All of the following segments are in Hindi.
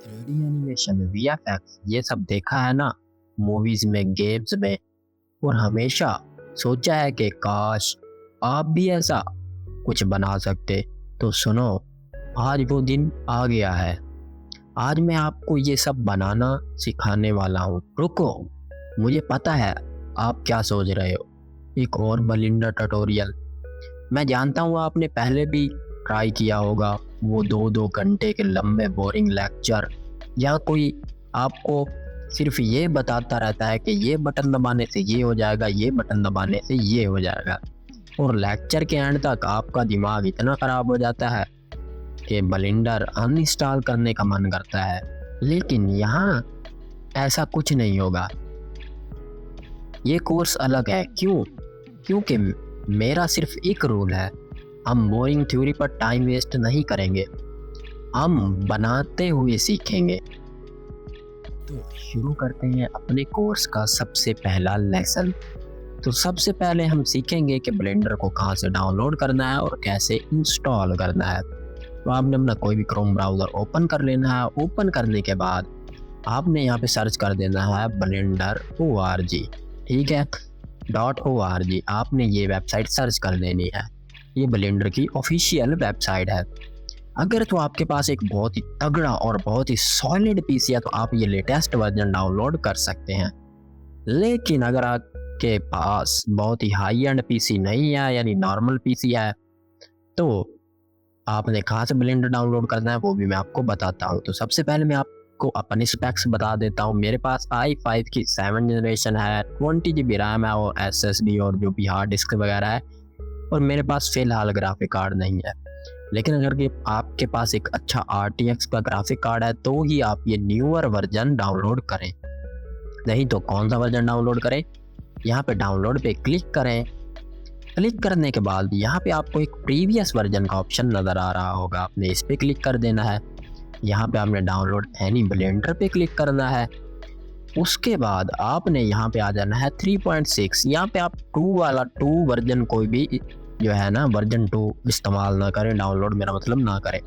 3D एनिमेशन, वीएफएक्स ये सब देखा है ना मूवीज में, गेम्स में, और हमेशा सोचा है कि काश आप भी ऐसा कुछ बना सकते। तो सुनो, आज वो दिन आ गया है। आज मैं आपको ये सब बनाना सिखाने वाला हूँ। रुको, मुझे पता है आप क्या सोच रहे हो, एक और बलिंडर ट्यूटोरियल। मैं जानता हूँ आपने पहले भी ट्राई किया होगा, वो 2-2 घंटे के लंबे बोरिंग लेक्चर, या कोई आपको सिर्फ ये बताता रहता है कि ये बटन दबाने से ये हो जाएगा, ये बटन दबाने से ये हो जाएगा, और लेक्चर के एंड तक आपका दिमाग इतना ख़राब हो जाता है कि ब्लेंडर अनइंस्टॉल करने का मन करता है। लेकिन यहाँ ऐसा कुछ नहीं होगा। ये कोर्स अलग है। क्यों? क्योंकि मेरा सिर्फ एक रूल है, हम बोरिंग थ्योरी पर टाइम वेस्ट नहीं करेंगे, हम बनाते हुए सीखेंगे। तो शुरू करते हैं अपने कोर्स का सबसे पहला लेसन। तो सबसे पहले हम सीखेंगे कि ब्लेंडर को कहाँ से डाउनलोड करना है और कैसे इंस्टॉल करना है। तो आपने अपना कोई भी क्रोम ब्राउज़र ओपन कर लेना है। ओपन करने के बाद आपने यहाँ पे सर्च कर देना है blender.org। ठीक है, .org आपने ये वेबसाइट सर्च कर देनी है। ये ब्लेंडर की ऑफिशियल वेबसाइट है। अगर तो आपके पास एक बहुत ही तगड़ा और बहुत ही सॉलिड पीसी है तो आप ये लेटेस्ट वर्जन डाउनलोड कर सकते हैं। लेकिन अगर आपके पास बहुत ही हाई एंड पीसी नहीं है, यानी नॉर्मल पीसी है, तो आपने कहाँ से ब्लेंडर डाउनलोड करना है वो भी मैं आपको बताता हूँ। तो सबसे पहले मैं आपको अपने स्पेक्स बता देता हूँ। मेरे पास i5 की 7 जनरेशन है, 20 GB रैम है और SSD और जो भी हार्ड डिस्क वगैरह है, और मेरे पास फिलहाल ग्राफिक कार्ड नहीं है। लेकिन अगर कि आपके पास एक अच्छा RTX का ग्राफिक कार्ड है तो ही आप ये न्यूअर वर्जन डाउनलोड करें। नहीं तो कौन सा वर्जन डाउनलोड करें? यहाँ पे डाउनलोड पे क्लिक करें। क्लिक करने के बाद यहाँ पे आपको एक प्रीवियस वर्जन का ऑप्शन नज़र आ रहा होगा, आपने इस पे क्लिक कर देना है। यहाँ पे आपने डाउनलोड एनी ब्लेंडर पे क्लिक करना है। उसके बाद आपने यहाँ पे आ जाना है 3.6। यहाँ पे आप 2 वाला 2 वर्जन कोई भी जो है ना वर्जन 2 इस्तेमाल ना करें, डाउनलोड मेरा मतलब ना करें।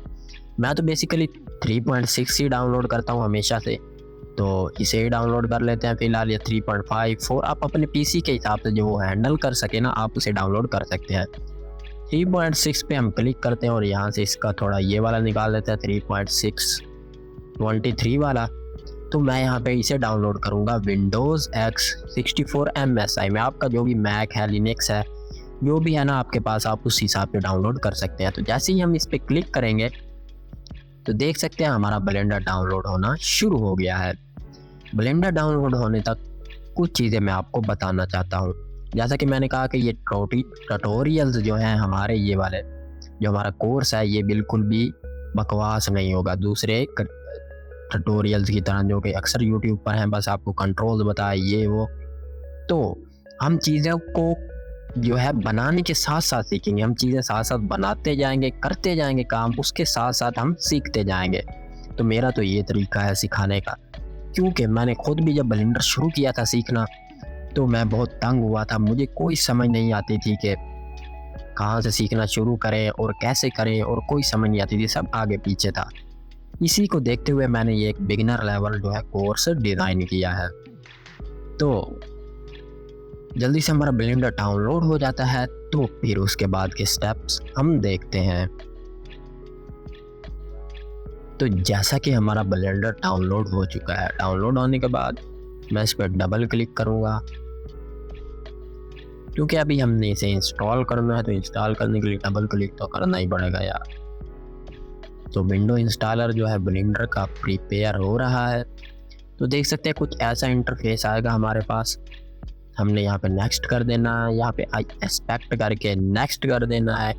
मैं तो बेसिकली 3.6 ही डाउनलोड करता हूँ हमेशा से, तो इसे ही डाउनलोड कर लेते हैं फिलहाल। या 3.5 4 आप अपने पीसी के हिसाब से जो हैंडल कर सके ना, आप उसे डाउनलोड कर सकते हैं। 3.6 पे हम क्लिक करते हैं और यहाँ से इसका थोड़ा ये वाला निकाल लेते हैं, 3.623 वाला। तो मैं यहाँ पे इसे डाउनलोड करूँगा विंडोज़ X 64 MSI में। आपका जो भी मैक है, लिनक्स है, जो भी है ना आपके पास, आप उस हिसाब से डाउनलोड कर सकते हैं। तो जैसे ही हम इस पर क्लिक करेंगे तो देख सकते हैं हमारा ब्लेंडर डाउनलोड होना शुरू हो गया है। ब्लेंडर डाउनलोड होने तक कुछ चीज़ें मैं आपको बताना चाहता हूँ। जैसा कि मैंने कहा कि ये ट्यूटोरियल्स जो हैं हमारे, ये वाले जो हमारा कोर्स है, ये बिल्कुल भी बकवास नहीं होगा दूसरे ट्यूटोरियल्स की तरह जो कि अक्सर यूट्यूब पर हैं, बस आपको कंट्रोल बताए ये वो। तो हम चीज़ों को जो है बनाने के साथ साथ सीखेंगे। हम चीज़ें साथ साथ बनाते जाएंगे, करते जाएंगे काम, उसके साथ साथ हम सीखते जाएंगे। तो मेरा तो ये तरीका है सिखाने का, क्योंकि मैंने खुद भी जब ब्लेंडर शुरू किया था सीखना तो मैं बहुत तंग हुआ था। मुझे कोई समझ नहीं आती थी कि कहाँ से सीखना शुरू करें और कैसे करें, और कोई समझ नहीं आती थी, सब आगे पीछे था। इसी को देखते हुए मैंने ये एक बिगिनर लेवल जो है कोर्स डिज़ाइन किया है। तो जल्दी से हमारा ब्लेंडर डाउनलोड हो जाता है, तो फिर उसके बाद के स्टेप्स हम देखते हैं। तो जैसा कि हमारा ब्लेंडर डाउनलोड हो चुका है, डाउनलोड होने के बाद मैं इस पर डबल क्लिक करूँगा, क्योंकि अभी हमने इसे इंस्टॉल करना है। तो इंस्टॉल करने के लिए डबल क्लिक तो करना ही पड़ेगा यार। तो विंडो इंस्टॉलर जो है ब्लेंडर का प्रिपेयर हो रहा है। तो देख सकते हैं कुछ ऐसा इंटरफेस आएगा हमारे पास। हमने यहाँ पे नेक्स्ट कर देना है, यहाँ पे आई एक्सपेक्ट करके नेक्स्ट कर देना है,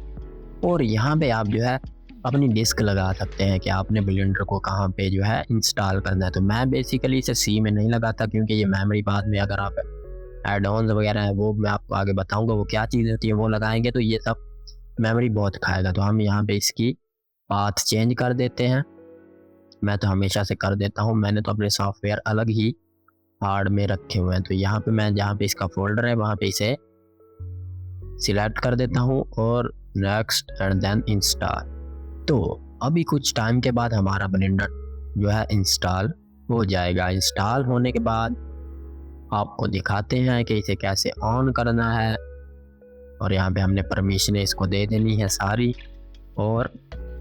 और यहाँ पे आप जो है अपनी डिस्क लगा सकते हैं कि आपने ब्लेंडर को कहाँ पे जो है इंस्टॉल करना है। तो मैं बेसिकली इसे सी में नहीं लगाता, क्योंकि ये मेमोरी बाद में अगर आप एड ऑन्स वगैरह है वो मैं आपको आगे बताऊंगा वो क्या चीज़ होती है, वो लगाएंगे तो ये सब मेमोरी बहुत खाएगा। तो हम यहाँ पे इसकी पाथ चेंज कर देते हैं। मैं तो हमेशा से कर देता हूँ, मैंने तो अपने सॉफ्टवेयर अलग ही हार्ड में रखे हुए हैं। तो यहाँ पे मैं जहाँ पे इसका फोल्डर है वहाँ पे इसे सिलेक्ट कर देता हूँ और नेक्स्ट एंड देन इंस्टॉल। तो अभी कुछ टाइम के बाद हमारा ब्लेंडर जो है इंस्टॉल हो जाएगा। इंस्टॉल होने के बाद आपको दिखाते हैं कि इसे कैसे ऑन करना है, और यहाँ पे हमने परमिशन इसको दे देनी है सारी, और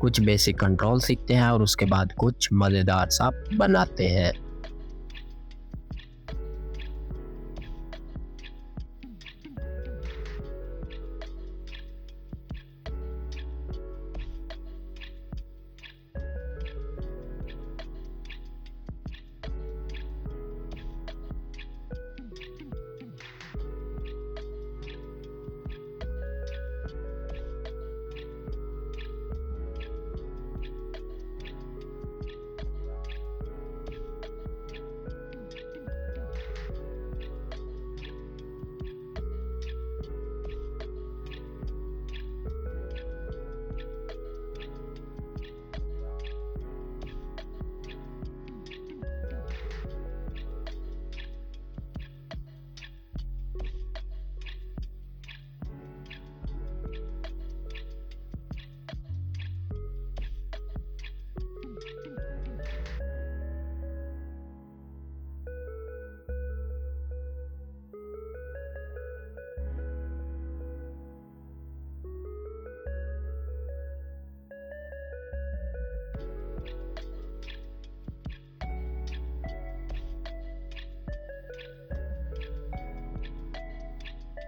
कुछ बेसिक कंट्रोल सीखते हैं और उसके बाद कुछ मज़ेदार सा बनाते हैं।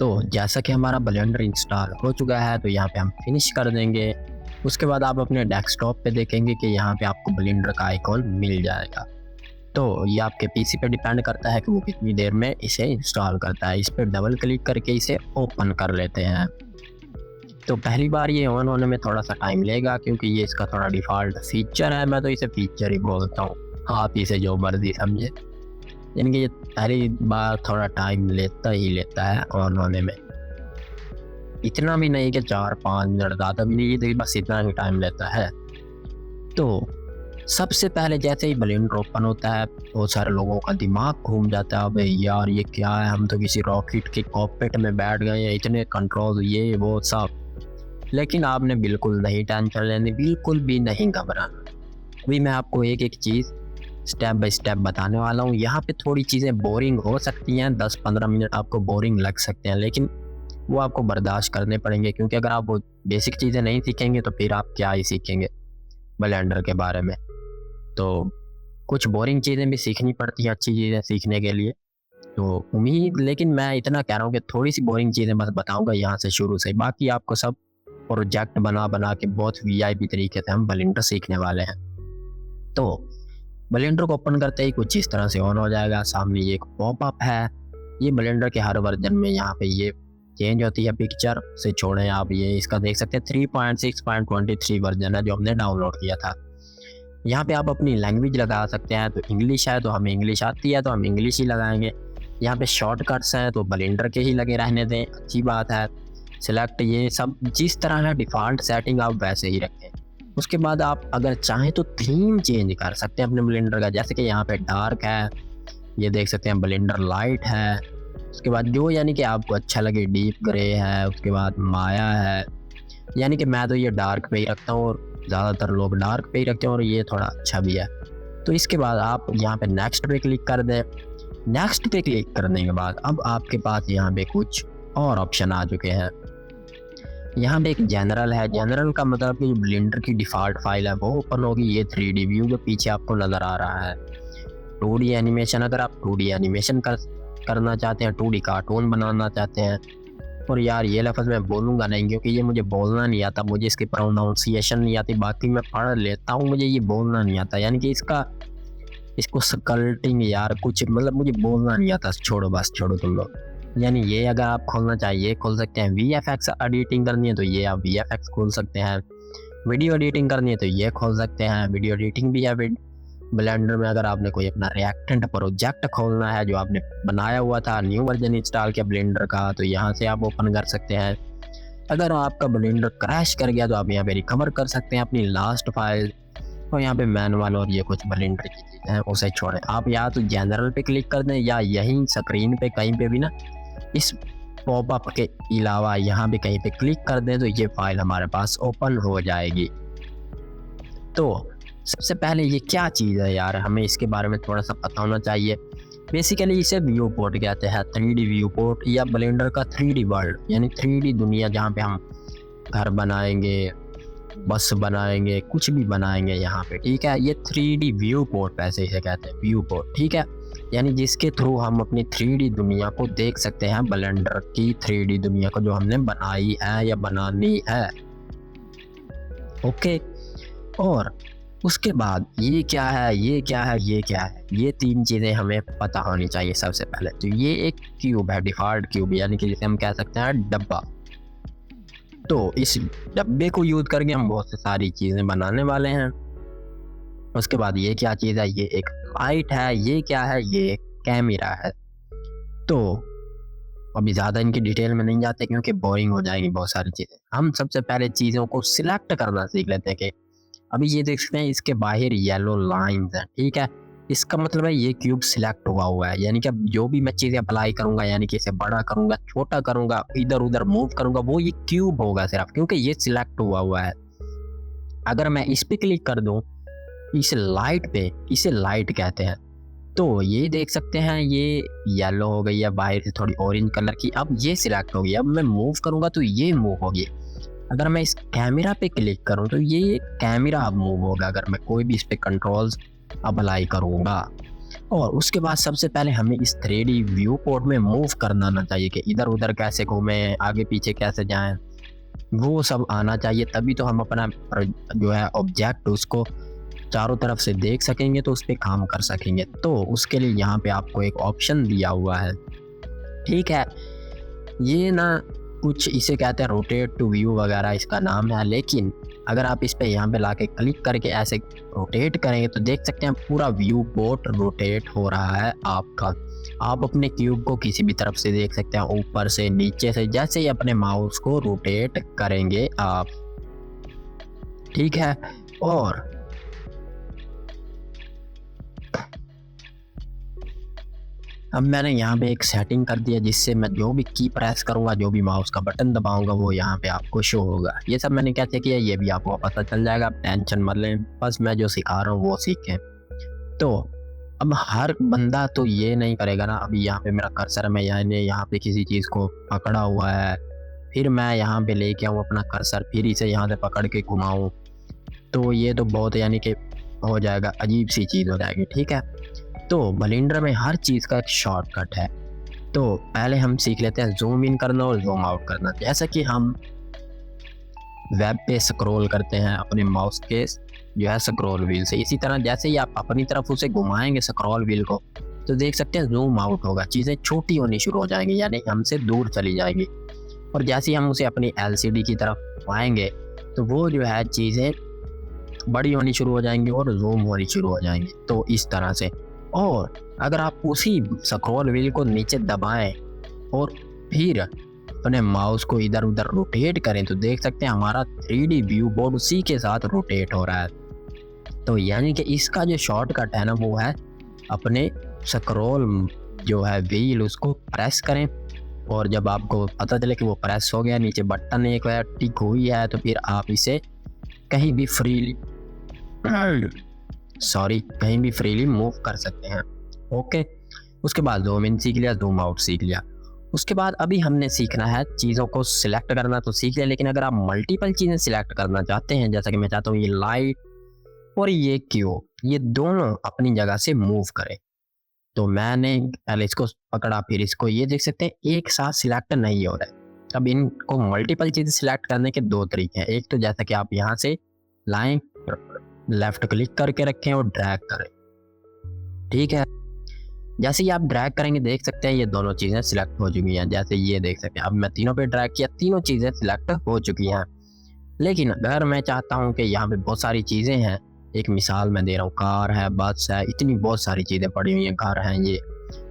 तो जैसा कि हमारा ब्लेंडर इंस्टॉल हो चुका है, तो यहाँ पे हम फिनिश कर देंगे। उसके बाद आप अपने डेस्कटॉप पे देखेंगे कि यहाँ पे आपको ब्लेंडर का आइकॉन मिल जाएगा। तो ये आपके पीसी पे डिपेंड करता है कि वो कितनी देर में इसे इंस्टॉल करता है। इस पर डबल क्लिक करके इसे ओपन कर लेते हैं। तो पहली बार ये ऑन होने में थोड़ा सा टाइम लेगा, क्योंकि ये इसका थोड़ा डिफ़ॉल्ट फीचर है। मैं तो इसे फीचर ही बोलता हूँ, आप इसे जो मर्जी समझे। यानी कि ये पहली बार थोड़ा टाइम लेता है ऑन होने में। इतना भी नहीं कि 4-5 मिनट, ज़्यादा भी नहीं, तो बस इतना ही टाइम लेता है। तो सबसे पहले जैसे ही ब्लेंडर ओपन होता है, बहुत सारे लोगों का दिमाग घूम जाता है, अबे यार ये क्या है, हम तो किसी रॉकेट के कॉकपिट में बैठ गए हैं, इतने कंट्रोल ये वो सब। लेकिन आपने बिल्कुल नहीं टेंशन लेनी, बिल्कुल भी नहीं घबराना। अभी मैं आपको एक एक चीज़ स्टेप बाय स्टेप बताने वाला हूँ। यहाँ पे थोड़ी चीज़ें बोरिंग हो सकती हैं, 10-15 मिनट आपको बोरिंग लग सकते हैं, लेकिन वो आपको बर्दाश्त करने पड़ेंगे, क्योंकि अगर आप वो बेसिक चीज़ें नहीं सीखेंगे तो फिर आप क्या ही सीखेंगे ब्लेंडर के बारे में। तो कुछ बोरिंग चीज़ें भी सीखनी पड़ती हैं अच्छी चीज़ें सीखने के लिए। तो लेकिन मैं इतना कह रहा हूँ कि थोड़ी सी बोरिंग चीज़ें बस बताऊँगा यहाँ से शुरू से, बाकी आपको सब प्रोजेक्ट बना के बहुत वीआईपी तरीके से हम ब्लेंडर सीखने वाले हैं। तो ब्लेंडर को ओपन करते ही कुछ इस तरह से ऑन हो जाएगा। सामने ये एक पॉपअप है। ये ब्लेंडर के हर वर्जन में यहाँ पे ये चेंज होती है, पिक्चर से छोड़ें आप, ये इसका देख सकते हैं 3.6.23 वर्जन है जो हमने डाउनलोड किया था। यहाँ पे आप अपनी लैंग्वेज लगा सकते हैं। तो इंग्लिश है तो हमें इंग्लिश आती है तो हम इंग्लिश ही लगाएंगे। यहाँ पे शॉर्टकट्स हैं तो ब्लेंडर के ही लगे रहने दें, अच्छी बात है। सिलेक्ट, ये सब जिस तरह है डिफ़ॉल्ट सेटिंग आप वैसे ही रखें। उसके बाद आप अगर चाहें तो थीम चेंज कर सकते हैं अपने ब्लेंडर का, जैसे कि यहाँ पे डार्क है, ये देख सकते हैं ब्लेंडर लाइट है। उसके बाद जो यानी कि आपको अच्छा लगे, डीप ग्रे है, उसके बाद माया है। यानी कि मैं तो ये डार्क पे ही रखता हूँ और ज़्यादातर लोग डार्क पे ही रखते हैं, और ये थोड़ा अच्छा भी है। तो इसके बाद आप यहाँ पे नेक्स्ट पे क्लिक कर दें। नेक्स्ट पे क्लिक करने के बाद अब आपके पास यहाँ पे कुछ और ऑप्शन आ चुके हैं। यहाँ पे एक जनरल है। जनरल का मतलब कि ब्लेंडर की डिफ़ॉल्ट फाइल है वो ओपन होगी। ये 3D व्यू के पीछे आपको नज़र आ रहा है। 2D एनिमेशन, अगर आप 2D एनिमेशन करना चाहते हैं, 2D कार्टून बनाना चाहते हैं, और यार ये लफ्ज़ मैं बोलूँगा नहीं क्योंकि ये मुझे बोलना नहीं आता, मुझे इसकी प्रोनाउंसिएशन नहीं आती। बाकी मैं पढ़ लेता हूँ, मुझे ये बोलना नहीं आता। यानी कि इसको स्कल्टिंग, यार कुछ मतलब मुझे बोलना नहीं आता। छोड़ो, बस छोड़ो तुम लोग। यानी ये अगर आप खोलना चाहिए ये खोल सकते हैं। VFX एडिटिंग करनी है तो ये आप VFX खोल सकते हैं। वीडियो एडिटिंग करनी है तो ये खोल सकते हैं। वीडियो एडिटिंग भी है ब्लेंडर में। अगर आपने कोई अपना रिएक्टेंट प्रोजेक्ट खोलना है जो आपने बनाया हुआ था, न्यू वर्जन इंस्टॉल किया ब्लेंडर का, तो यहाँ से आप ओपन कर सकते हैं। अगर आपका ब्लेंडर क्रैश कर गया तो आप यहाँ पे रिकवर कर सकते हैं अपनी लास्ट फाइल। और यहाँ पे मैनुअल और ये कुछ ब्लेंडर की चीज़ें हैं, उसे छोड़ें। आप या तो जनरल पे क्लिक कर दें या यहीं स्क्रीन पे कहीं पे भी ना, इस पॉपअप के अलावा यहाँ पे कहीं पे क्लिक कर दें तो ये फाइल हमारे पास ओपन हो जाएगी। तो सबसे पहले ये क्या चीज़ है यार, हमें इसके बारे में थोड़ा सा पता होना चाहिए। बेसिकली इसे व्यू पोर्ट कहते हैं, 3D व्यू पोर्ट या ब्लेंडर का 3D वर्ल्ड, यानी 3D दुनिया जहाँ पे हम घर बनाएंगे, बस बनाएंगे, कुछ भी बनाएंगे यहाँ पे, ठीक है। ये 3D व्यू पोर्ट ऐसे इसे कहते हैं, व्यू पोर्ट, ठीक है। यानी जिसके थ्रू हम अपनी 3D दुनिया को देख सकते हैं, ब्लेंडर की 3D दुनिया को जो हमने बनाई है या बनानी है, ओके। और उसके बाद ये क्या है, ये क्या है, ये क्या है, ये तीन चीज़ें हमें पता होनी चाहिए सबसे पहले। तो ये एक क्यूब है, डिफ़ॉल्ट क्यूब, यानी कि जिसे हम कह सकते हैं डब्बा। तो इस डब्बे को यूज़ करके हम बहुत सी सारी चीज़ें बनाने वाले हैं। उसके बाद ये क्या चीज़ है, ये एक लाइट है, ये क्या है, ये एक कैमरा है। तो अभी ज़्यादा इनकी डिटेल में नहीं जाते क्योंकि बोरिंग हो जाएगी बहुत सारी चीज़ें। हम सबसे पहले चीज़ों को सिलेक्ट करना सीख लेते हैं कि अभी ये देख सकते हैं इसके बाहर येलो लाइंस हैं, ठीक है। इसका मतलब है ये क्यूब सिलेक्ट हुआ है, यानी कि अब जो भी मैं चीज़ें अप्लाई करूंगा, यानी कि इसे बड़ा करूंगा, छोटा करूंगा, इधर उधर मूव करूंगा, वो ये क्यूब होगा सिर्फ, क्योंकि ये सिलेक्ट हुआ है। अगर मैं इस पे क्लिक कर दूं, इस लाइट पे, इसे लाइट कहते हैं, तो ये देख सकते हैं ये येलो हो गई है, बाहर से थोड़ी ऑरेंज कलर की, अब ये सिलेक्ट होगी। अब मैं मूव करूंगा तो ये मूव होगी। अगर मैं इस कैमरा पे क्लिक करूं तो ये कैमरा अब मूव होगा, अगर मैं कोई भी इस पे कंट्रोल्स अप्लाई करूंगा। और उसके बाद सबसे पहले हमें इस 3D व्यू पोर्ट में मूव करना आना चाहिए कि इधर उधर कैसे घूमें, आगे पीछे कैसे जाएं, वो सब आना चाहिए। तभी तो हम अपना जो है ऑब्जेक्ट उसको चारों तरफ से देख सकेंगे, तो उस पर काम कर सकेंगे। तो उसके लिए यहाँ पे आपको एक ऑप्शन दिया हुआ है, ठीक है। ये ना कुछ इसे कहते हैं रोटेट टू व्यू वगैरह इसका नाम है, लेकिन अगर आप इस पे यहाँ पे लाके क्लिक करके ऐसे रोटेट करेंगे तो देख सकते हैं पूरा व्यू पोर्ट रोटेट हो रहा है आपका। आप अपने क्यूब को किसी भी तरफ से देख सकते हैं, ऊपर से, नीचे से, जैसे ही अपने माउस को रोटेट करेंगे आप, ठीक है। और अब मैंने यहाँ पे एक सेटिंग कर दिया जिससे मैं जो भी की प्रेस करूँगा, जो भी माउस का बटन दबाऊंगा, वो यहाँ पे आपको शो होगा। ये सब मैंने कैसे किया ये भी आपको पता चल जाएगा, आप टेंशन मत लें, बस मैं जो सिखा रहा हूँ वो सीखें। तो अब हर बंदा तो ये नहीं करेगा ना। अभी यहाँ पे मेरा कर्सर है, मैं यहाँ पे किसी चीज़ को पकड़ा हुआ है, फिर मैं यहाँ पे लेके आऊँ अपना कर्सर, फिर इसे यहाँ से पकड़ के घुमाऊँ, तो ये तो बहुत यानी कि हो जाएगा, अजीब सी चीज़ हो जाएगी, ठीक है। तो ब्लेंडर में हर चीज़ का एक शॉर्टकट है। तो पहले हम सीख लेते हैं जूम इन करना और जूम आउट करना। जैसा कि हम वेब पे स्क्रॉल करते हैं अपने माउस के जो है स्क्रॉल व्हील से, इसी तरह जैसे ही आप अपनी तरफ उसे घुमाएंगे स्क्रॉल व्हील को, तो देख सकते हैं जूम आउट होगा, चीज़ें छोटी होनी शुरू हो जाएंगी, यानी हमसे दूर चली जाएगी। और जैसे ही हम उसे अपनी LCD की तरफ घुमाएंगे तो वो जो है चीज़ें बड़ी होनी शुरू हो जाएंगी और जूम होनी शुरू हो जाएंगी। तो इस तरह से। और अगर आप उसी स्क्रॉल व्हील को नीचे दबाएं और फिर अपने माउस को इधर उधर रोटेट करें, तो देख सकते हैं हमारा 3D व्यू बोर्ड उसी के साथ रोटेट हो रहा है। तो यानी कि इसका जो शॉर्टकट है ना, वो है अपने स्क्रॉल जो है व्हील उसको प्रेस करें, और जब आपको पता चले कि वो प्रेस हो गया, नीचे बटन एक टिक हुई है, तो फिर आप इसे कहीं भी फ्रीली मूव कर सकते हैं, ओके। उसके बाद जूम इन सीख लिया, जूम आउट सीख लिया। उसके बाद अभी हमने सीखना है चीज़ों को सिलेक्ट करना, तो सीख लिया। लेकिन अगर आप मल्टीपल चीज़ें सिलेक्ट करना चाहते हैं, जैसा कि मैं चाहता हूँ ये लाइट और ये क्यूब, ये दोनों अपनी जगह से मूव करें, तो मैंने पहले इसको पकड़ा, फिर इसको, ये देख सकते हैं एक साथ सिलेक्ट नहीं हो रहा है। अब इनको मल्टीपल चीज़ें सिलेक्ट करने के दो तरीके हैं। एक तो जैसा कि आप यहाँ से लाएं, लेफ्ट क्लिक करके रखें और ड्रैग करें, ठीक है। जैसे ही आप ड्रैग करेंगे देख सकते हैं ये दोनों चीज़ें सिलेक्ट हो चुकी हैं। जैसे ये देख सकते हैं, अब मैं तीनों पे ड्रैग किया, तीनों चीज़ें सिलेक्ट हो चुकी हैं। लेकिन अगर मैं चाहता हूँ कि यहाँ पे बहुत सारी चीज़ें हैं, एक मिसाल मैं दे रहा हूँ, कार है, बस है, इतनी बहुत सारी चीज़ें पड़ी हुई हैं, घर हैं, ये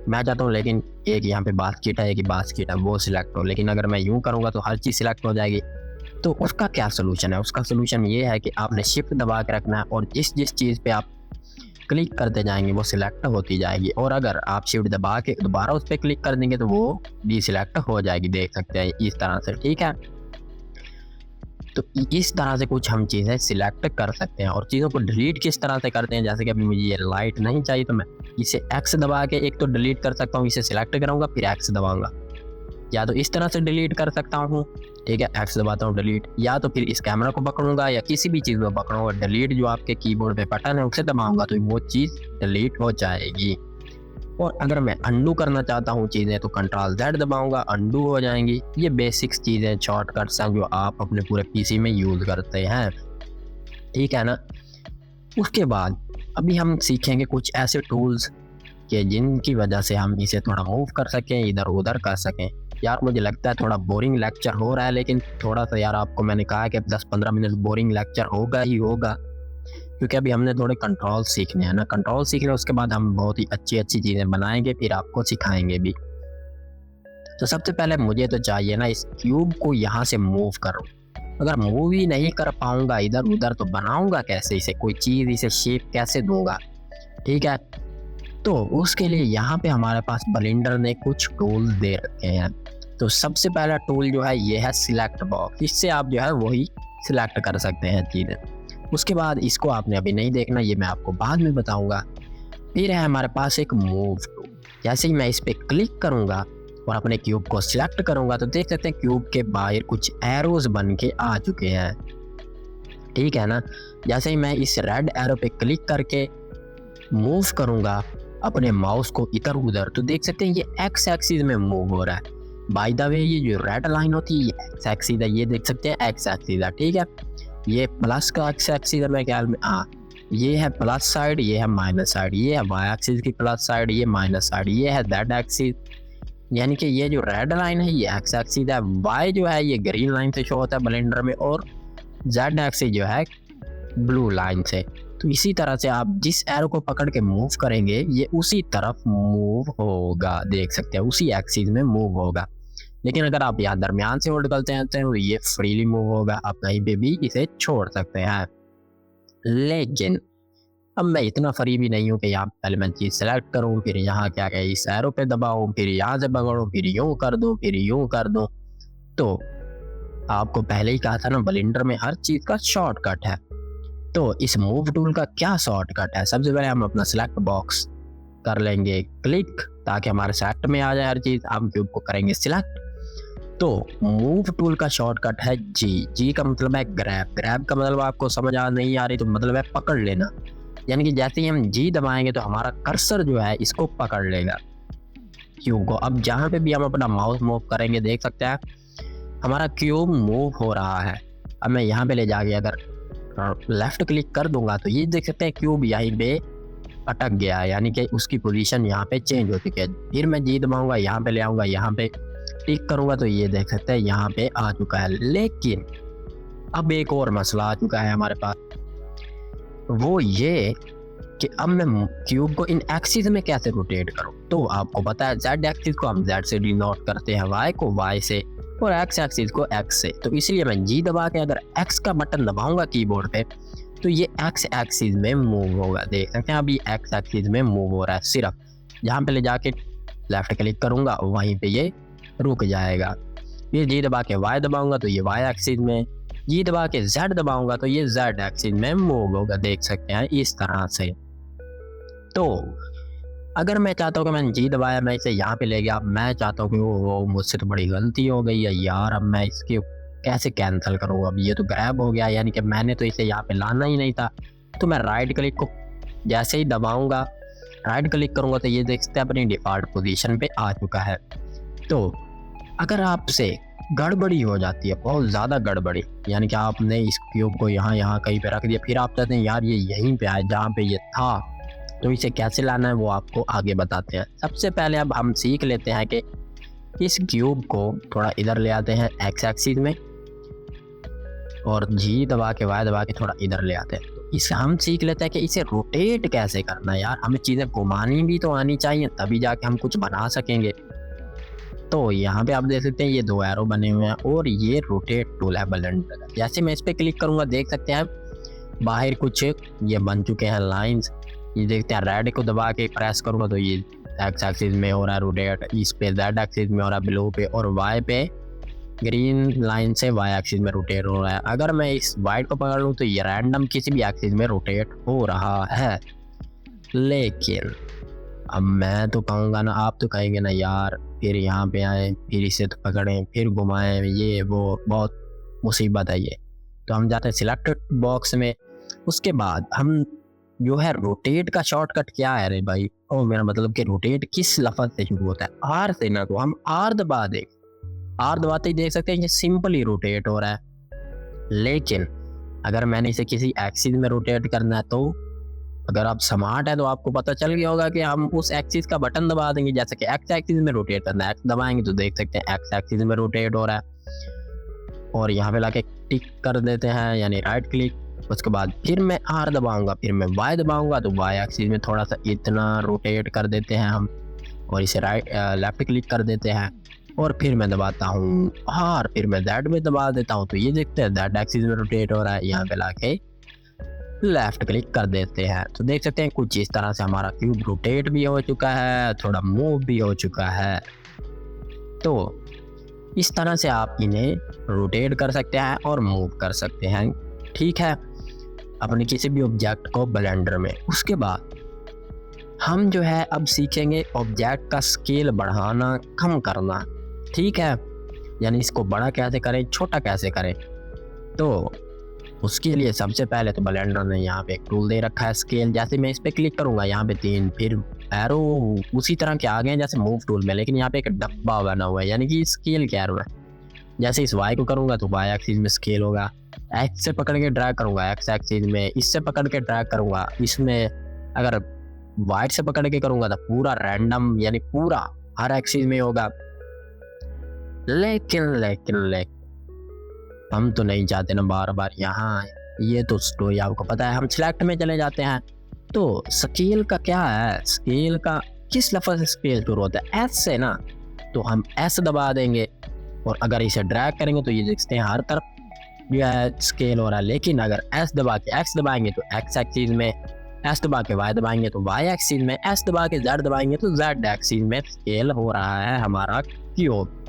मैं चाहता हूँ, लेकिन एक यहाँ पे बास्केट है, एक बास्केट है, वो सिलेक्ट हो। लेकिन अगर मैं यूँ करूँगा तो हर चीज़ सिलेक्ट हो जाएगी। तो उसका क्या सोल्यूशन है? उसका सोल्यूशन ये है कि आपने शिफ्ट दबा के रखना है, और जिस जिस चीज़ पे आप क्लिक करते जाएंगे वो सिलेक्ट होती जाएगी। और अगर आप शिफ्ट दबा के दोबारा उस पर क्लिक कर देंगे तो वो डी सिलेक्ट हो जाएगी, देख सकते हैं इस तरह से, ठीक है। तो इस तरह से कुछ हम चीज़ें सिलेक्ट कर सकते हैं। और चीज़ों को डिलीट किस तरह से करते हैं, जैसे कि अभी मुझे ये लाइट नहीं चाहिए तो मैं इसे एक्स दबा के एक तो डिलीट कर सकता हूँ, इसे सिलेक्ट करूँगा फिर एक्स दबाऊँगा, या तो इस तरह से डिलीट कर सकता हूँ, ठीक है, एक्स दबाता हूँ डिलीट, या तो फिर इस कैमरा को पकड़ूंगा या किसी भी चीज़ को पकड़ूंगा, डिलीट जो आपके कीबोर्ड पे बटन है उसे दबाऊंगा तो वो चीज़ डिलीट हो जाएगी। और अगर मैं अंडू करना चाहता हूँ चीज़ें तो कंट्रोल जेड दबाऊंगा, अंडू हो जाएंगी। ये बेसिक्स चीज़ें शॉर्टकट्स हैं जो आप अपने पूरे पीसी में यूज़ करते हैं, ठीक है ना। उसके बाद अभी हम सीखेंगे कुछ ऐसे टूल्स कि जिनकी वजह से हम इसे थोड़ा मूव कर सकें, इधर उधर कर सकें। यार मुझे लगता है थोड़ा बोरिंग लेक्चर हो रहा है, लेकिन थोड़ा सा यार आपको मैंने कहा कि 10-15 मिनट बोरिंग लेक्चर होगा ही होगा, क्योंकि अभी हमने थोड़े कंट्रोल सीखने हैं ना। कंट्रोल सीखने उसके बाद हम बहुत ही अच्छी अच्छी चीज़ें बनाएंगे, फिर आपको सिखाएंगे भी। तो सबसे पहले मुझे तो चाहिए ना इस क्यूब को यहाँ से मूव करो। अगर मूव ही नहीं कर पाऊंगा इधर उधर तो बनाऊंगा कैसे इसे, कोई चीज़ इसे शेप कैसे दूंगा, ठीक है। तो उसके लिए यहाँ पे हमारे पास ब्लेंडर ने कुछ टूल दे रखे हैं। तो सबसे पहला टूल जो है ये है सिलेक्ट बॉक्स, इससे आप जो है वही सिलेक्ट कर सकते हैं चीज़ें। उसके बाद इसको आपने अभी नहीं देखना, ये मैं आपको बाद में बताऊंगा। फिर है हमारे पास एक मूव टूल, जैसे ही मैं इस पर क्लिक करूंगा और अपने क्यूब को सिलेक्ट करूंगा तो देख सकते हैं क्यूब के बाहर कुछ एरोज बन के आ चुके हैं, ठीक है ना। जैसे ही मैं इस रेड एरो पे क्लिक करके मूव करूंगा अपने माउस को इधर उधर तो देख सकते हैं ये एक्स एक्सिस में मूव हो रहा है। बाय द वे ये जो रेड लाइन होती है ये एक्स एक्सिस है, ये देख सकते हैं एक्स एक्सिस है, ठीक है। ये प्लस का एक्स एक्सिस है मेरे ख्याल में, हाँ ये है प्लस साइड, ये है माइनस साइड, ये है वाई एक्सिस की प्लस साइड, ये माइनस साइड, ये है जेड एक्सिस। यानी कि ये जो रेड लाइन है ये एक्स एक्सिस है, वाई जो है ये ग्रीन लाइन से शो होता है ब्लेंडर में, और जेड एक्सिस जो है ब्लू लाइन से। तो इसी तरह से आप जिस एरो को पकड़ के मूव करेंगे ये उसी तरफ मूव होगा, देख सकते हैं उसी एक्सिस में मूव होगा। लेकिन अगर आप यहाँ दरमियान से होल्ड करते हैं तो ये फ्रीली मूव होगा, आप कहीं पे भी इसे छोड़ सकते हैं। लेकिन अब मैं इतना फ्री भी नहीं हूँ कि यहाँ पहले मैं चीज़ सेलेक्ट करूँ, फिर यहाँ क्या कहे इस एरो पे दबाऊँ, फिर यहाँ से पकड़ूँ, फिर यूँ कर दूँ, फिर यूँ कर दूँ। तो आपको पहले ही कहा था ना ब्लेंडर में हर चीज़ का शॉर्टकट है। तो इस मूव टूल का क्या शॉर्टकट है, सबसे पहले हम अपना सिलेक्ट बॉक्स कर लेंगे क्लिक ताकि हमारे सेलेक्ट में आ जाए हर चीज़। हम क्यूब को करेंगे सिलेक्ट। तो मूव टूल का शॉर्टकट है जी। जी का मतलब है ग्रैब, ग्रैब का मतलब आपको समझ आ नहीं आ रही तो मतलब है पकड़ लेना। यानी कि जैसे ही हम जी दबाएंगे तो हमारा कर्सर जो है इसको पकड़ लेगा क्यूब को। अब जहाँ पे भी हम अपना माउस मूव करेंगे देख सकते हैं हमारा क्यूब मूव हो रहा है। अब मैं यहाँ पे ले जाके अगर लेफ्ट क्लिक कर दूंगा तो ये देख सकते हैं क्यूब यहीं पे अटक गया है, यानी कि उसकी पोजीशन यहाँ पे चेंज हो चुकी है। फिर मैं जी दबाऊंगा, यहाँ पे ले आऊंगा, यहाँ पे टिक करूंगा तो ये देख सकते हैं यहाँ पे आ चुका है। लेकिन अब एक और मसला आ चुका है हमारे पास, वो ये कि अब मैं क्यूब को इन एक्सिस में कैसे रोटेट करूं। तो आपको पता है जेड एक्सिस को हम जेड से डिनोट करते हैं, वाई को वाई से, और एक्स एक्सिस को एक्स से। तो इसलिए मैं जी दबा के अगर एक्स का बटन दबाऊंगा कीबोर्ड पे तो ये एक्स एक्सिस में मूव होगा, देख सकते हैं अभी एक्स एक्सिस में मूव हो रहा है। सिर्फ जहाँ पे ले जाके लेफ्ट क्लिक करूंगा वहीं पे ये रुक जाएगा। फिर जी दबा के वाई दबाऊंगा तो ये वाई एक्सिस में, जी दबा के जेड दबाऊंगा तो ये जेड एक्सिस में मूव होगा, देख सकते हैं इस तरह से। तो अगर मैं चाहता हूँ कि मैंने जी दबाया मैं इसे यहाँ पे ले गया, मैं चाहता हूँ कि वो मुझसे तो बड़ी गलती हो गई है यार, अब मैं इसके कैसे कैंसिल करूँ, अब ये तो ग्रैब हो गया, यानी कि मैंने तो इसे यहाँ पे लाना ही नहीं था। तो मैं राइट क्लिक को जैसे ही दबाऊंगा, राइट क्लिक करूँगा तो ये देख सकते हैं अपनी डिफ़ॉल्ट पोजीशन पे आ चुका है। तो अगर आपसे गड़बड़ी हो जाती है, बहुत ज़्यादा गड़बड़ी, यानी कि आपने इस क्यूब को यहाँ कहीं पे रख दिया, फिर आप चाहते हैं यार ये यहीं पे आए जहाँ पे ये था, तो इसे कैसे लाना है वो आपको आगे बताते हैं। सबसे पहले अब हम सीख लेते हैं कि इस क्यूब को थोड़ा इधर ले आते हैं एक्स एक्सिस में, और जी दबा के वाई दबा के थोड़ा इधर ले आते हैं। तो इसे हम सीख लेते हैं कि इसे रोटेट कैसे करना है। यार हमें चीज़ें घुमानी भी तो आनी चाहिए, तभी जाके हम कुछ बना सकेंगे। तो यहाँ पे आप देख सकते हैं ये दो एरो बने हुए हैं और ये रोटेट टूल है ब्लेंडर का। जैसे मैं इस पर क्लिक करूँगा देख सकते हैं बाहर कुछ ये बन चुके हैं लाइंस, ये देखते हैं। रेड को दबा के प्रेस करूँगा तो ये एक्स एक्सिस में हो रहा है रोटेट, इस पे जेड एक्सिस में हो रहा है ब्लू पे, और वाई पे ग्रीन लाइन से वाई एक्सिस में रोटेट हो रहा है। अगर मैं इस वाइट को पकड़ लूँ तो ये रैंडम किसी भी एक्सिस में रोटेट हो रहा है। लेकिन अब मैं तो कहूँगा ना, आप तो कहेंगे ना यार फिर यहाँ पे आए, फिर इसे तो पकड़ें, फिर घुमाएं, ये वो बहुत मुसीबत है ये। तो हम जाते हैं सिलेक्टेड बॉक्स में। उसके बाद हम जो है रोटेट का शॉर्टकट क्या है रे भाई, ओ मेरा मतलब कि रोटेट किस लफ्ज़ से शुरू होता है, आर से ना। तो हम आर दबा दें, आर दबाते ही देख सकते हैं ये सिंपली रोटेट हो रहा है। लेकिन अगर मैंने इसे किसी एक्सिस में रोटेट करना है, तो अगर आप स्मार्ट है तो आपको पता चल गया होगा कि हम उस एक्सिस का बटन दबा देंगे। जैसे कि एक्स एक्सिस में रोटेट करना है, एक्स दबाएंगे तो देख सकते हैं एक्स एक्सिस में रोटेट हो रहा है। और यहाँ पे लाके टिक कर देते हैं, यानी राइट क्लिक। उसके बाद फिर मैं आर दबाऊंगा, फिर मैं वाई दबाऊंगा तो वाई एक्सिस में थोड़ा सा इतना रोटेट कर देते हैं हम, और इसे लेफ्ट क्लिक कर देते हैं। और फिर मैं दबाता हूँ आर, फिर मैं दैट में दबा देता हूँ तो ये देखते हैं दैट एक्सिस में रोटेट हो रहा है। यहाँ पे लाके लेफ्ट क्लिक कर देते हैं तो देख सकते हैं कुछ इस तरह से हमारा क्यूब रोटेट भी हो चुका है, थोड़ा मूव भी हो चुका है। तो इस तरह से आप इन्हें रोटेट कर सकते हैं और मूव कर सकते हैं, ठीक है, अपने किसी भी ऑब्जेक्ट को ब्लेंडर में। उसके बाद हम जो है अब सीखेंगे ऑब्जेक्ट का स्केल बढ़ाना कम करना, ठीक है, यानी इसको बड़ा कैसे करें, छोटा कैसे करें। तो उसके लिए सबसे पहले तो ब्लेंडर ने यहाँ पे एक टूल दे रखा है स्केल। जैसे मैं इस पे क्लिक करूंगा यहाँ पे 3, फिर एरो उसी तरह के आ गए जैसे मूव टूल में, लेकिन यहाँ पे एक डब्बा बना हुआ है, यानी कि स्केल क्या है। जैसे इस वाई को करूंगा तो वाई एक्सिस में स्केल होगा, एक्स से पकड़ के ड्रैग करूंगा एक्स एक्सिस में, इससे पकड़ के ड्रैग करूंगा इसमें, अगर वाइट से पकड़ के करूंगा तो पूरा रैंडम यानी पूरा हर एक्सिस में होगा। लेकिन हम तो नहीं चाहते ना बार बार यहाँ, ये तो स्टोरी आपको पता है। हम सिलेक्ट में चले जाते हैं। तो स्केल का क्या है, स्केल का किस लफ्ज़ से स्केल शुरू होता है, एस से ना, तो हम एस दबा देंगे और अगर इसे ड्रैग करेंगे तो ये देखते हैं हर तरफ जो है स्केल हो रहा है। लेकिन अगर एस दबा के एक्स दबाएंगे तो एक्स एक्सिस में, एस दबा के वाई दबाएंगे तो वाई एक्सिस में, एस दबा के जेड दबाएंगे तो जेड एक्सिस में स्केल हो रहा है हमारा क्यूब।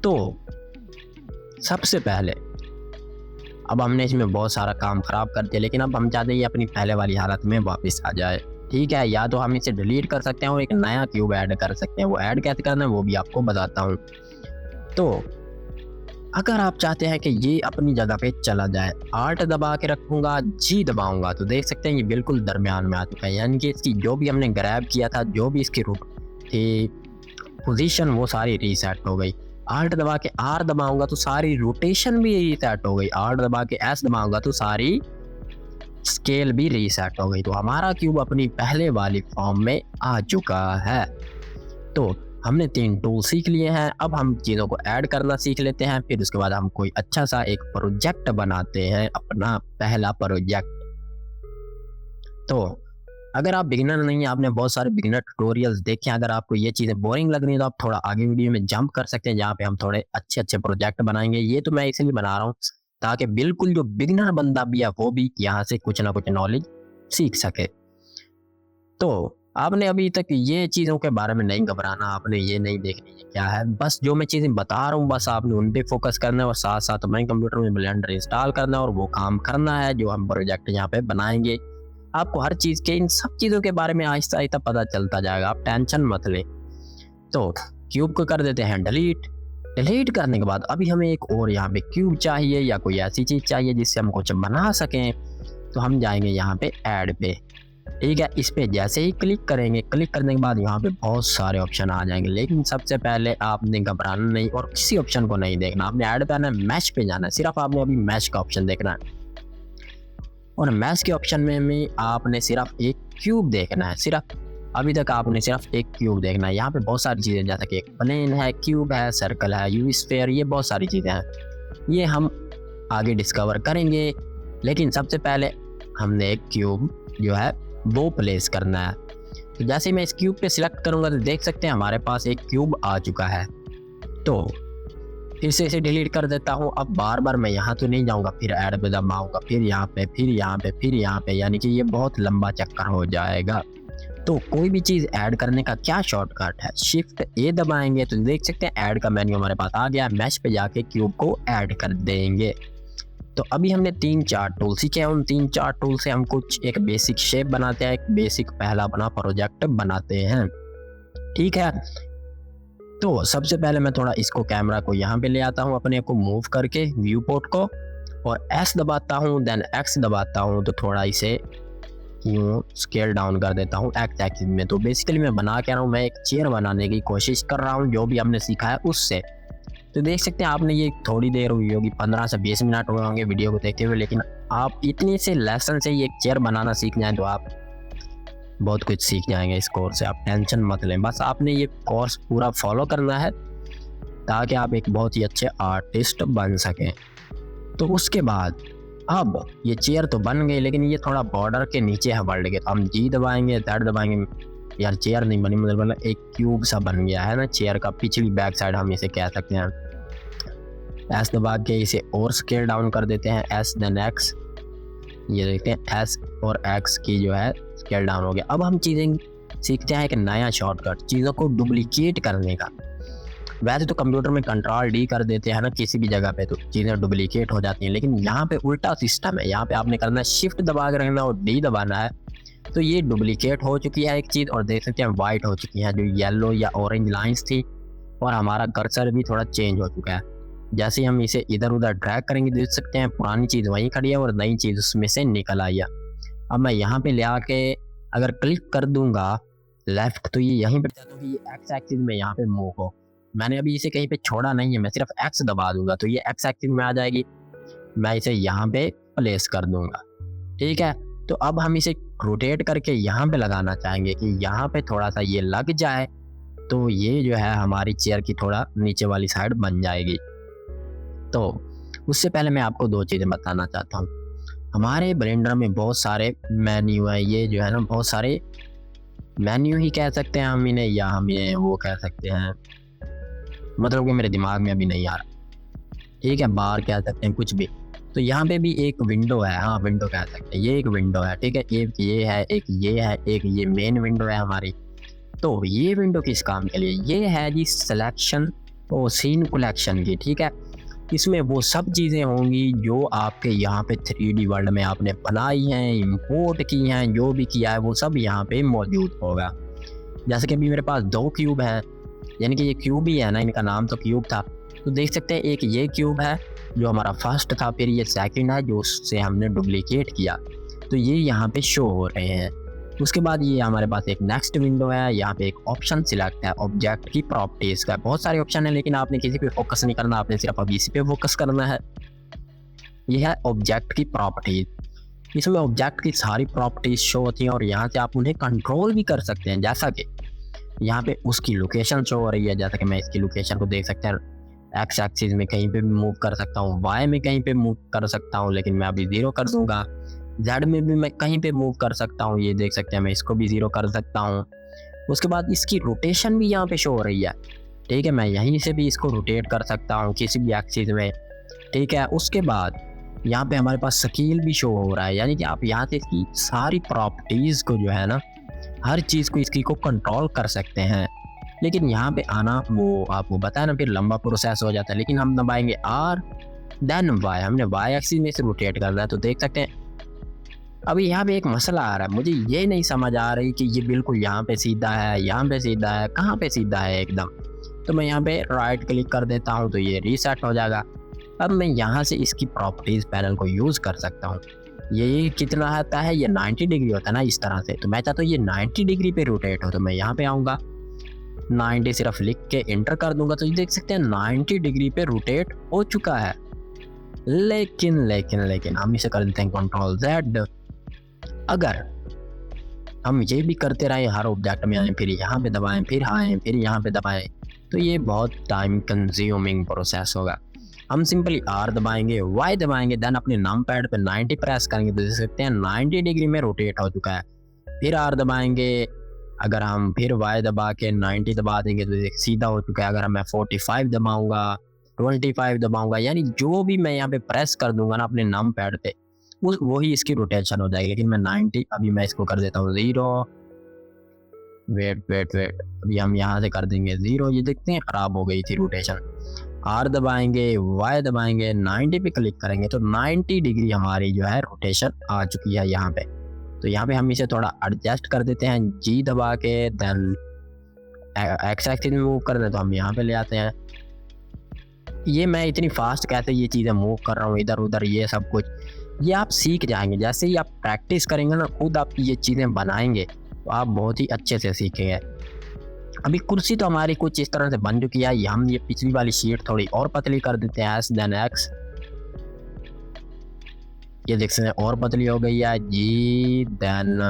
तो सबसे पहले अब हमने इसमें बहुत सारा काम खराब कर दिया, लेकिन अब हम चाहते हैं अपनी पहले वाली हालत में वापस आ जाए, ठीक है। या तो हम इसे डिलीट कर सकते हैं और एक नया क्यूब ऐड कर सकते हैं। वो ऐड कैसे करना है वो भी आपको बताता हूँ। तो अगर आप चाहते हैं कि ये अपनी जगह पे चला जाए, आर्ट दबा के रखूंगा, जी दबाऊंगा तो देख सकते हैं ये बिल्कुल दरमियान में आ चुका है, यानी कि इसकी जो भी हमने ग्रैब किया था, जो भी इसकी रूट थी पोजीशन, वो सारी रीसेट हो गई। आर्ट दबा के आर दबाऊंगा तो सारी रोटेशन भी रीसेट हो गई, आर्ट दबा के एस दबाऊंगा तो सारी स्केल भी रीसेट हो गई। तो हमारा क्यूब अपनी पहले वाली फॉर्म में आ चुका है। तो हमने 3 टूल सीख लिए हैं, अब हम चीज़ों को ऐड करना सीख लेते हैं। फिर उसके बाद हम कोई अच्छा सा एक प्रोजेक्ट बनाते हैं, अपना पहला प्रोजेक्ट। तो अगर आप बिगिनर नहीं है, आपने बहुत सारे बिगिनर ट्यूटोरियल्स देखे हैं, अगर आपको ये चीज़ें बोरिंग लग रही है तो आप थोड़ा आगे वीडियो में जंप कर सकते हैं, जहाँ पे हम थोड़े अच्छे प्रोजेक्ट बनाएंगे। ये तो मैं इसलिए बना रहा हूँ ताकि बिल्कुल जो बिगिनर बंदा भी है वो भी यहाँ से कुछ ना कुछ नॉलेज सीख सके। तो आपने अभी तक ये चीज़ों के बारे में नहीं घबराना, आपने ये नहीं देखनी है क्या है, बस जो मैं चीज़ें बता रहा हूँ बस आपने उन पे फोकस करना है, और साथ साथ हमारे कंप्यूटर में ब्लेंडर इंस्टॉल करना है और वो काम करना है जो हम प्रोजेक्ट यहाँ पे बनाएंगे। आपको हर चीज़ के, इन सब चीज़ों के बारे में आहिस्ता आहिस्ता पता चलता जाएगा, आप टेंशन मत लें। तो क्यूब को कर देते हैं डिलीट। डिलीट करने के बाद अभी हमें एक और यहाँ पे क्यूब चाहिए या कोई ऐसी चीज़ चाहिए जिससे हम कुछ बना सकें। तो हम जाएंगे यहाँ पे ऐड पे, ठीक है। इस पे जैसे ही क्लिक करेंगे, क्लिक करने के बाद यहाँ पे बहुत सारे ऑप्शन आ जाएंगे, लेकिन सबसे पहले आपने घबराना नहीं और किसी ऑप्शन को नहीं देखना। आपने ऐड पे आना है, मैश पे जाना है, सिर्फ आपने अभी मैश का ऑप्शन देखना है। और मैश के ऑप्शन में आपने सिर्फ एक क्यूब देखना है, सिर्फ अभी तक आपने सिर्फ एक क्यूब देखना है। यहाँ पे बहुत सारी चीज़ें जैसे कि एक प्लेन है, क्यूब है, सर्कल है, यू स्फीयर, ये बहुत सारी चीज़ें हैं, ये हम आगे डिस्कवर करेंगे। लेकिन सबसे पहले हमने एक क्यूब जो है वो प्लेस करना है। तो जैसे मैं इस क्यूब पे सिलेक्ट करूँगा तो देख सकते हैं हमारे पास एक क्यूब आ चुका है। तो फिर से इसे डिलीट कर देता हूँ। अब बार बार मैं यहाँ तो नहीं जाऊँगा, फिर ऐड पे दबाऊँगा, फिर यहाँ पे, फिर यहाँ पे, फिर यहाँ पे, यानी कि ये बहुत लंबा चक्कर हो जाएगा। तो कोई भी चीज़ ऐड करने का क्या शॉर्टकट है, शिफ्ट ए दबाएंगे तो देख सकते हैं ऐड का मेन्यू हमारे पास आ गया। मैश पे जाके क्यूब को ऐड कर देंगे। तो अभी हमने 3-4 टूल सीखे हैं। उन 3-4 टूल से हम कुछ एक बेसिक शेप बनाते हैं, एक बेसिक पहला बना प्रोजेक्ट बनाते हैं। ठीक है, तो सबसे पहले मैं थोड़ा इसको कैमरा को यहाँ पे ले आता हूँ, अपने को मूव करके व्यू पोर्ट को, और एस दबाता हूँ, देन एक्स दबाता हूँ, तो थोड़ा इसे यूँ स्केल डाउन कर देता हूँ एक्स एक्सिस में। तो बेसिकली मैं बना क्या रहा हूँ, मैं एक चेयर बनाने की कोशिश कर रहा हूँ जो भी हमने सीखा है उससे। तो देख सकते हैं आपने ये थोड़ी देर हुई होगी, 15 से 20 मिनट हुए होंगे वीडियो को देखते हुए, लेकिन आप इतने से लेसन से ये चेयर बनाना सीख जाएं तो आप बहुत कुछ सीख जाएंगे इस कोर्स से। आप टेंशन मत लें, बस आपने ये कोर्स पूरा फॉलो करना है ताकि आप एक बहुत ही अच्छे आर्टिस्ट बन सकें। तो उसके बाद अब ये चेयर तो बन गई, लेकिन ये थोड़ा बॉर्डर के नीचे है वर्ल्ड के, तो हम जी दबाएंगे, दैट दबाएंगे, यार चेयर नहीं बनी, मतलब एक क्यूब सा बन गया है ना चेयर का, पिछली बैक साइड हम इसे कह सकते हैं। एस दबा के इसे और स्केल डाउन कर देते हैं, एस देन एक्स, ये देखते हैं एस और एक्स की जो है स्केल डाउन हो गया। अब हम चीज़ें सीखते हैं एक नया शॉर्टकट चीज़ों को डुप्लीकेट करने का। वैसे तो कंप्यूटर में कंट्रोल डी कर देते हैं ना किसी भी जगह पे तो चीज़ें डुप्लीकेट हो जाती हैं, लेकिन यहाँ पे उल्टा सिस्टम है। यहाँ पे आपने करना है शिफ्ट दबा के रखना और डी दबाना है, तो ये डुप्लीकेट हो चुकी है एक चीज़, और देख सकते हैं वाइट हो चुकी है, जो येलो या ऑरेंज लाइंस थी, और हमारा कर्सर भी थोड़ा चेंज हो चुका है। जैसे हम इसे इधर उधर ड्रैग करेंगे देख सकते हैं पुरानी चीज़ वहीं खड़ी है और नई चीज़ उसमें से निकल आई है। अब मैं यहाँ पे ले आके अगर क्लिक कर दूंगा लेफ्ट, तो ये यहीं पे तो ये एक्स एक्सिस में यहाँ पे मूव हो। मैंने अभी इसे कहीं पे छोड़ा नहीं है, मैं सिर्फ एक्स दबा दूंगा तो ये एक्स एक्सिस में आ जाएगी। मैं इसे यहाँ पे प्लेस कर दूंगा, ठीक है। तो अब हम इसे रोटेट करके यहाँ पे लगाना चाहेंगे कि यहाँ पे थोड़ा सा ये लग जाए, तो ये जो है हमारी चेयर की थोड़ा नीचे वाली साइड बन जाएगी। तो उससे पहले मैं आपको दो चीज़ें बताना चाहता हूँ। हमारे ब्लेंडर में बहुत सारे मेन्यू है, ये जो है ना बहुत सारे मेन्यू ही कह सकते हैं हम इन्हें, या हम ये वो कह सकते हैं, मतलब कि मेरे दिमाग में अभी नहीं आ रहा, ठीक है, बार कह सकते हैं कुछ भी। तो यहाँ पे भी एक विंडो है, हाँ विंडो कह सकते हैं, ये एक विंडो है, ठीक है, एक ये है, एक ये है, एक ये मेन विंडो है हमारी। तो ये विंडो किस काम के लिए, ये है जी सिलेक्शन और सीन कलेक्शन की, ठीक है। इसमें वो सब चीज़ें होंगी जो आपके यहाँ पे 3D वर्ल्ड में आपने बनाई हैं, इंपोर्ट की हैं, जो भी किया है वो सब यहाँ पे मौजूद होगा। जैसे कि अभी मेरे पास 2 क्यूब हैं, यानी कि ये क्यूब ही है ना, इनका नाम तो क्यूब था। तो देख सकते हैं एक ये क्यूब है जो हमारा फर्स्ट था, फिर ये सेकंड है जो उससे हमने डुप्लीकेट किया, तो ये यहाँ पे शो हो रहे हैं। उसके बाद ये हमारे पास एक नेक्स्ट विंडो है, यहाँ पे एक ऑप्शन सिलेक्ट है ऑब्जेक्ट की प्रॉपर्टीज का। बहुत सारे ऑप्शन है लेकिन आपने किसी पे फोकस नहीं करना, आपने सिर्फ अब इसी पे फोकस करना है। ये है ऑब्जेक्ट की प्रॉपर्टीज। इसमें ऑब्जेक्ट की सारी प्रॉपर्टीज शो होती हैं और यहाँ से आप उन्हें कंट्रोल भी कर सकते हैं। जैसा कि यहाँ पे उसकी लोकेशन शो हो रही है, जैसा कि मैं इसकी लोकेशन को देख सकते हैं, एक्स एक्सिस में कहीं पे भी मूव कर सकता हूँ, वाई में कहीं पे मूव कर सकता हूँ, लेकिन मैं अभी 0 कर दूंगा। जेड में भी मैं कहीं पे मूव कर सकता हूँ, ये देख सकते हैं, मैं इसको भी 0 कर सकता हूँ। उसके बाद इसकी रोटेशन भी यहाँ पे शो हो रही है, ठीक है, मैं यहीं से भी इसको रोटेट कर सकता हूँ किसी भी एक्सिस में, ठीक है। उसके बाद यहाँ पे हमारे पास स्केल भी शो हो रहा है, यानी कि आप यहाँ से इसकी सारी प्रॉपर्टीज़ को जो है ना, हर चीज़ को इसकी को कंट्रोल कर सकते हैं। लेकिन यहाँ पे आना वो आपको बताया ना, फिर लंबा प्रोसेस हो जाता है। लेकिन हम दबाएंगे आर देन वाई, हमने वाई एक्सिस में से रोटेट करना है। तो देख सकते हैं अभी यहाँ पे एक मसला आ रहा है, मुझे ये नहीं समझ आ रही कि ये बिल्कुल यहाँ पे सीधा है, यहाँ पे सीधा है, कहाँ पे सीधा है एकदम। तो मैं यहाँ पे राइट क्लिक कर देता हूँ तो ये रीसेट हो जाएगा। अब मैं यहाँ से इसकी प्रॉपर्टीज़ पैनल को यूज़ कर सकता हूँ। ये कितना आता है, ये 90 डिग्री होता है ना इस तरह से, तो मैं चाहता हूँ ये 90 डिग्री पे रोटेट हो। तो मैं यहाँ पे आऊँगा, 90 सिर्फ लिख के एंटर कर दूंगा, तो ये देख सकते हैं 90 डिग्री पे रोटेट हो चुका है। लेकिन हम इसे कर देते हैं कंट्रोल Z। अगर हम ये भी करते रहे, हर ऑब्जेक्ट में आए, फिर यहाँ पे दबाएं, फिर आए, फिर यहाँ पे दबाएं, तो ये बहुत टाइम कंज्यूमिंग प्रोसेस होगा। हम सिंपली R दबाएंगे, Y दबाएंगे, देन अपने नम पैड पे 90 प्रेस करेंगे, तो देख सकते हैं 90 डिग्री में रोटेट हो चुका है। फिर R दबाएंगे, अगर हम फिर Y दबा के 90 दबा देंगे तो सीधा हो चुका है। अगर मैं 45 दबाऊंगा, 25 दबाऊंगा, यानी जो भी मैं यहाँ पे प्रेस कर दूंगा ना अपने नम पैड पे, वही इसकी रोटेशन हो जाएगी। लेकिन मैं 90, अभी मैं इसको कर देता हूँ 0, वेट वेट वेट, अभी हम यहाँ से कर देंगे 0। ये देखते हैं खराब हो गई थी रोटेशन। आर दबाएंगे, वाई दबाएंगे, 90 पे क्लिक करेंगे तो 90 डिग्री हमारी जो है रोटेशन आ चुकी है यहाँ पे। तो यहाँ पे हम इसे थोड़ा एडजस्ट कर देते हैं, जी दबा के, देन एक्स एक्सिस में मूव करना है तो हम यहाँ पे ले आते हैं। ये मैं इतनी फास्ट कैसे ये चीज़ें मूव कर रहा हूँ इधर उधर, ये सब कुछ ये आप सीख जाएंगे। जैसे ही आप प्रैक्टिस करेंगे ना, खुद आप ये चीज़ें बनाएंगे तो आप बहुत ही अच्छे से सीखेंगे। अभी कुर्सी तो हमारी कुछ इस तरह से बन चुकी है। हम ये पिछली वाली शीट थोड़ी और पतली कर देते हैं, एस देन एक्स। ये देख सकते हैं और पतली हो गई है, जी देन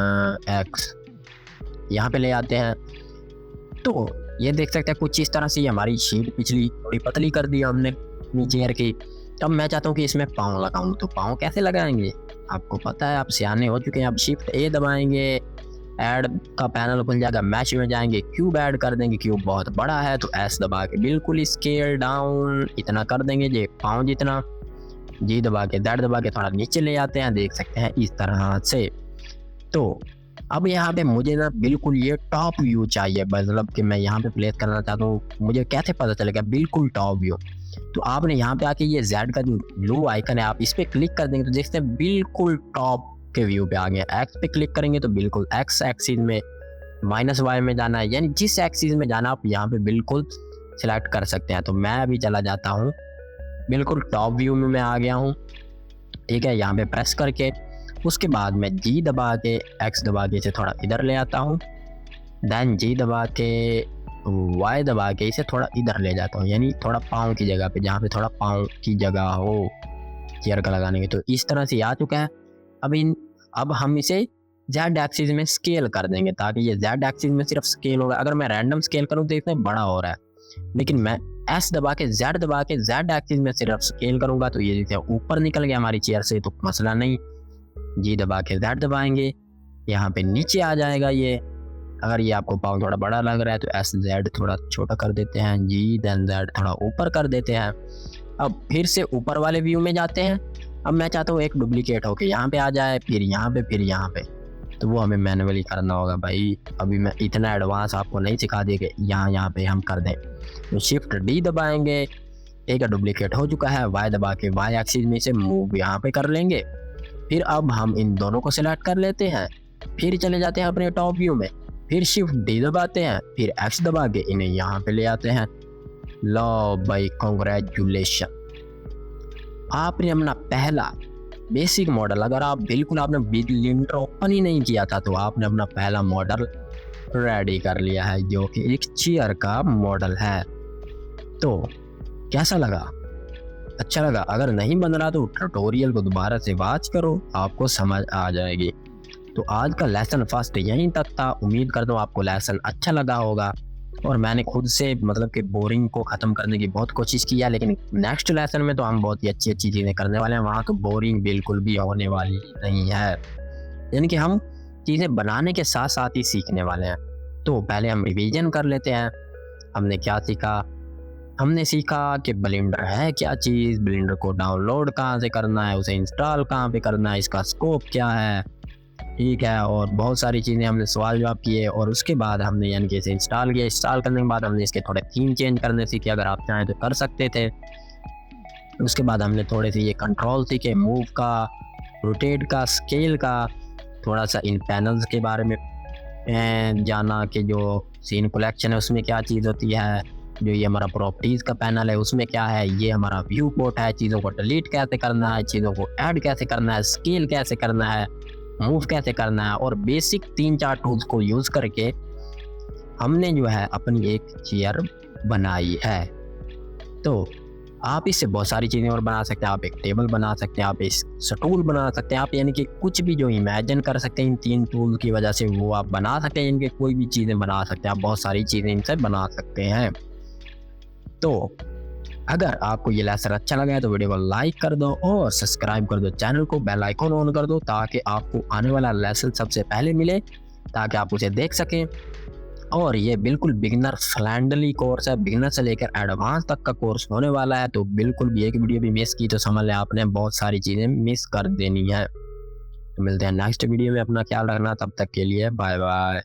एक्स। यहाँ पे ले आते हैं तो ये देख सकते हैं कुछ इस तरह से हमारी शीट पिछली थोड़ी पतली कर दी हमने अपनी चेयर की। तब मैं चाहता हूँ कि इसमें पाँव लगाऊं, तो पाँव कैसे लगाएंगे आपको पता है, आप सियाने हो चुके हैं। आप शिफ्ट ए दबाएंगे, ऐड का पैनल खुल जाएगा, मैच में जाएंगे, क्यूब ऐड कर देंगे। क्यूब बहुत बड़ा है तो एस दबा के बिल्कुल स्केल डाउन इतना कर देंगे, ये पाँव जितना। जी दबा के, दैट दबा के थोड़ा नीचे ले आते हैं, देख सकते हैं इस तरह से। तो अब यहाँ पे मुझे ना बिल्कुल ये टॉप व्यू चाहिए, मतलब कि मैं यहाँ पे प्लेस करना चाहता हूँ। मुझे कैसे पता चलेगा बिल्कुल टॉप व्यू? तो आपने यहाँ पे आके ये Z का जो ब्लू आइकन है, आप इस पे क्लिक कर देंगे तो देखते हैं बिल्कुल टॉप के व्यू पे आ गया। एक्स पे क्लिक करेंगे तो बिल्कुल एक्स एक्सिस में, माइनस वाई में जाना है, यानी जिस एक्सिस में जाना आप यहाँ पे बिल्कुल सिलेक्ट कर सकते हैं। तो मैं अभी चला जाता हूँ, बिल्कुल टॉप व्यू में मैं आ गया हूँ। ठीक है, यहाँ पे प्रेस करके उसके बाद मैं जी दबा के, एक्स दबा के इसे थोड़ा इधर ले आता हूँ, देन जी दबा के, वाई दबा के इसे थोड़ा इधर ले जाता हूँ, यानी थोड़ा पाँव की जगह पे, जहाँ पे थोड़ा पाँव की जगह हो चेयर का लगाने की। तो इस तरह से आ चुका है। अब हम इसे जेड एक्सिस में स्केल कर देंगे ताकि ये जेड एक्सिस में सिर्फ स्केल होगा। अगर मैं रैंडम स्केल करूँ तो इसमें बड़ा हो रहा है, लेकिन मैं एस दबा के, जेड दबा के, जेड एक्सिस में सिर्फ स्केल करूंगा तो ये देखते हैं ऊपर निकल गया हमारी चेयर से, तो मसला नहीं। जी दबा के जेड दबाएंगे, यहाँ पे नीचे आ जाएगा ये। अगर ये आपको पाँव थोड़ा बड़ा लग रहा है तो एस जेड थोड़ा छोटा कर देते हैं, जी देन जेड थोड़ा ऊपर कर देते हैं। अब फिर से ऊपर वाले व्यू में जाते हैं। अब मैं चाहता हूँ एक डुप्लीकेट होके यहाँ पे आ जाए, फिर यहाँ पे, फिर यहाँ पे, तो वो हमें मैनुअली करना होगा भाई। अभी मैं इतना एडवांस आपको नहीं सिखा दिया कि यहाँ पे हम कर दें। तो शिफ्ट डी दबाएंगे, एक डुप्लीकेट हो चुका है। वाई दबा के वाई एक्सिस में से मूव यहाँ पे कर लेंगे। फिर अब हम इन दोनों को सिलेक्ट कर लेते हैं, फिर चले जाते हैं अपने टॉप व्यू में, फिर शिफ्ट डी दबाते हैं, फिर एक्स दबा के इन्हें यहाँ पे ले आते हैं। लो भाई, कॉन्ग्रेचुलेशन, आपने अपना पहला बेसिक मॉडल, अगर आप बिल्कुल आपने ब्लेंडर ओपन ही नहीं किया था तो आपने अपना पहला मॉडल रेडी कर लिया है, जो कि एक चेयर का मॉडल है। तो कैसा लगा? अच्छा लगा? अगर नहीं बन रहा तो ट्यूटोरियल को दोबारा से वॉच करो, आपको समझ आ जाएगी। तो आज का लेसन फर्स्ट यहीं तक था। उम्मीद करता हूँ आपको लेसन अच्छा लगा होगा, और मैंने खुद से मतलब कि बोरिंग को ख़त्म करने की बहुत कोशिश की है, लेकिन नेक्स्ट लेसन में तो हम बहुत ही अच्छी अच्छी चीज़ें करने वाले हैं। वहाँ तो बोरिंग बिल्कुल भी होने वाली नहीं है, यानी कि हम चीज़ें बनाने के साथ साथ ही सीखने वाले हैं। तो पहले हम रिवीजन कर लेते हैं। हमने क्या सीखा? हमने सीखा कि ब्लेंडर है क्या चीज़, ब्लेंडर को डाउनलोड कहाँ से करना है, उसे इंस्टॉल कहाँ पे करना है, इसका स्कोप क्या है, ठीक है, और बहुत सारी चीज़ें हमने सवाल जवाब किए। और उसके बाद हमने यानी कि इसे इंस्टॉल किया। इंस्टॉल करने के बाद हमने इसके थोड़े थीम चेंज करने सीखे, अगर आप चाहें तो कर सकते थे। उसके बाद हमने थोड़े से ये कंट्रोल सीखे, मूव का, रोटेट का, स्केल का, थोड़ा सा इन पैनल्स के बारे में जाना कि जो सीन कलेक्शन है उसमें क्या चीज़ होती है, जो ये हमारा प्रॉपर्टीज़ का पैनल है उसमें क्या है, ये हमारा व्यू पोर्ट है, चीज़ों को डिलीट कैसे करना है, चीज़ों को ऐड कैसे करना है, स्केल कैसे करना है, मूव कैसे करना है, और बेसिक 3-4 टूल्स को यूज़ करके हमने जो है अपनी एक चेयर बनाई है। तो आप इससे बहुत सारी चीज़ें और बना सकते हैं। आप एक टेबल बना सकते हैं, आप एक स्टूल बना सकते हैं, आप यानी कि कुछ भी जो इमेजिन कर सकते हैं इन 3 टूल की वजह से वो आप बना सकते हैं। इनके कोई भी चीज़ें बना सकते हैं, आप बहुत सारी चीज़ें इनसे बना सकते हैं। तो अगर आपको ये लेसन अच्छा लगा है तो वीडियो को लाइक कर दो और सब्सक्राइब कर दो चैनल को, बेल आइकन ऑन कर दो ताकि आपको आने वाला लेसन सबसे पहले मिले, ताकि आप उसे देख सकें। और ये बिल्कुल बिगिनर फ्रेंडली कोर्स है, बिगिनर से लेकर एडवांस तक का कोर्स होने वाला है। तो बिल्कुल भी एक वीडियो भी मिस की तो समझ लें आपने बहुत सारी चीज़ें मिस कर देनी है। तो मिलते हैं नेक्स्ट वीडियो में, अपना ख्याल रखना, तब तक के लिए बाय बाय।